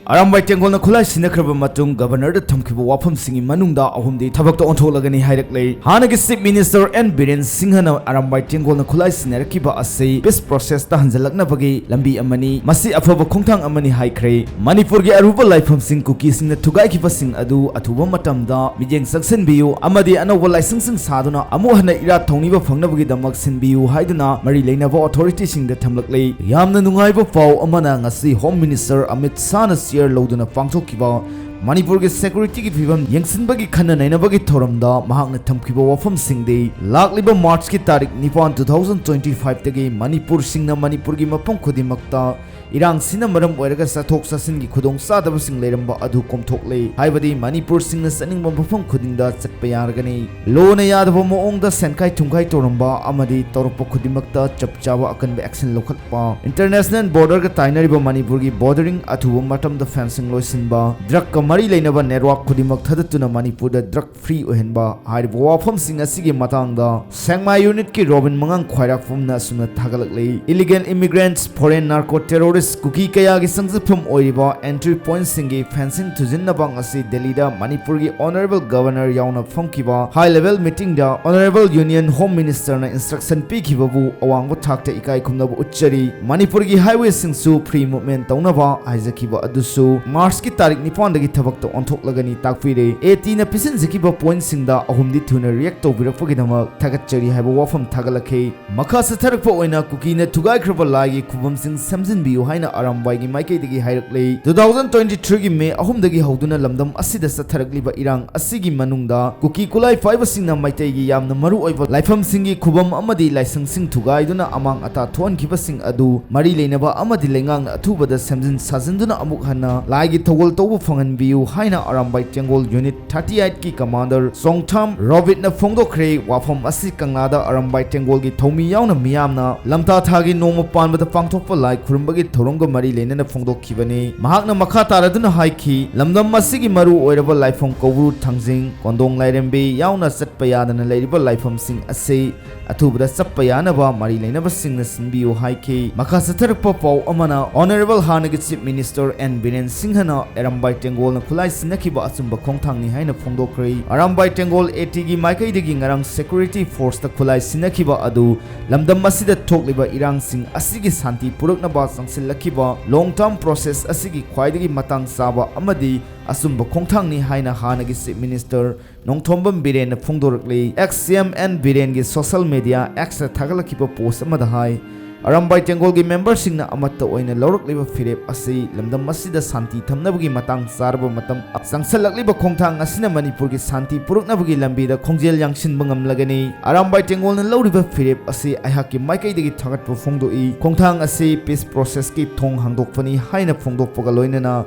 Arambai Tengolna Khulai Sinakraba Matung, Governor the Tumkiba Wafam Singing Manunda, Ahumdi, Tabak Ontolagani Hairakle, Hanagi Sip Minister and Biren Singhana, Arambai Tengolna Khulai Sinarakiba Ase, Best Process Tahanzalakna Bagi, Lambi Amani, Masi Afaba Kongtang Amani Haikre, Manipurgi Aruba Life from Sing Cookies in the Tugai Kipa Sing Adu, Atuba Matamda, Mijang Saksen Biu, Amadi Anova Licensing Saduna, Amuhana Ira Toniba Fangnabi Damaksin Biu, Haidana, Mari Lenava authorities in the Tamlakle, Yamna Nungaiba Fau, Amana, Ngasi, Home Minister Amit Sanas year Loduna Fangso Kiba, Manipurgi security ki fibam yengsinbagi khana nainabagi thoramda mahakna thamkiba wafam singde lakliba March ki tarik 9 2025 tagi Manipur singna Manipurgi mapam khudimakta irang sina maram oiraga sathok sasin gi khudong sadaba sing leiramba adu komthokle haibadi Manipur singna saningba mapam khudingda chatpa yargani lona yadaba moongda senkai thungkai toramba amadi torpa khudimakta chapchawa akanba action lokhatpa international border ga tainariba Manipurgi bordering athuba matamda fencing loisinba drug Mari Lainaba network Kudimak Tadatuna Manipur the drug free Ohenba, Hide Wafam Sing Asigi Matanga, Sangma unit ki Robin Mangang Kwaira from Nasuna Tagalakli, illegal immigrants, foreign narco terrorists, Kuki Kayagi Sangsapum Oiba, entry point singi, fencing to Zinnabang Asi, Delida, Manipurgi Honorable Governor Yauna Funkiba, high level meeting da, Honorable Union Home Minister na instruction Pikibabu, Awang Watakta Ikai Kumnabu Uchari, Manipurgi Highway Singsu, pre movement Taunava, Isakiba Adusu, Mars ki Tarik Nipon Tabakta Ontoklagani Takfire, 18 Pisan Zikiba points Sinda, Ahumdi Tuna reacto Virafogidama, Tagachari have a wafam Tagalake, Makasa Tarakpo Oina Kukina Tugai Krabalagi, Kubum Sing Samson Biu Haina Arambagi Maike Digi Hirakle, 2023 May Ahumdagi Hauduna Lamdam Asida Sataragliba Irang, Asigi Manunda, Kuki Kulai Fiber Sina Maitegi Yam Namaru over Lifam Singi Kubam Amadi licensing Tugai Duna among Ata Tuan Kiba Sing Adu, Mari Lenaba Amadi Lengang Atuba the Samson Sazinduna Amukhana, Lagi Togol Tobu Fangan Biu Haina Arambai Tengol Unit 38 ki Commander Songtham Robit na Phongdokre Wafam Asi Kanglada Arambai Tengol gi Thomi Yauna Miyamna Lamta Thagi Noma Panbada Pangthokpa Lai Khurumbagi Thoronga Mari Lenana Phongdokhibani Mahakna Makha Taraduna Haiki Lamdam Masigi Maru Oiraba Laifam Kovru Thangjing Kondong Lairembe Yauna Satpa Yadana Lairiba Laifam Sing Ase Atubada Sappa Yanaba Mari Lenaba Singna Sinbiu Haiki Makha Satarpa Pau Amana Honorable Hanagi Chief Minister and Biren Singhana Arambai Tengol na Khulai Sinakiba Asumba Kongthangni haina Phongdokre Arambai Tengol 80 gi Maikai digi ngarang security force ta Khulai Sinakiba adu lamdam masida thokliba irang sing asigi santi puraknaba sangsillakiba long term process asigi khwaidagi matang saba amadi Asumba Kongthangni haina hanagi Chief Minister Nongthombam Biren na Phongdorakle XCMN Biren gi social media X thagalakiba post amada hai Arambai Tengol gi members singna amatta oina lawrakliba firep asi lamdam masida santi thamnabagi matang sarba matam sangsalakliba khongthang asina Manipur gi santi puruknabagi lambi da khongjel yangsin bangam lagani Arambai Tengol na lawriba firep asi aihaki maikai dagi thagatpa phongdoi khongthang asi peace process ki thong hangdokpani haina phongdokpaga loinana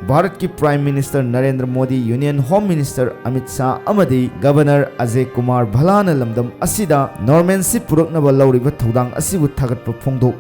Bharat ki Prime Minister Narendra Modi, Union Home Minister Amit Shah amadi Governor Ajay Kumar Bhalana lamdam asida Normanship puraknaba lawriba thodang asibu thagatpa phongdok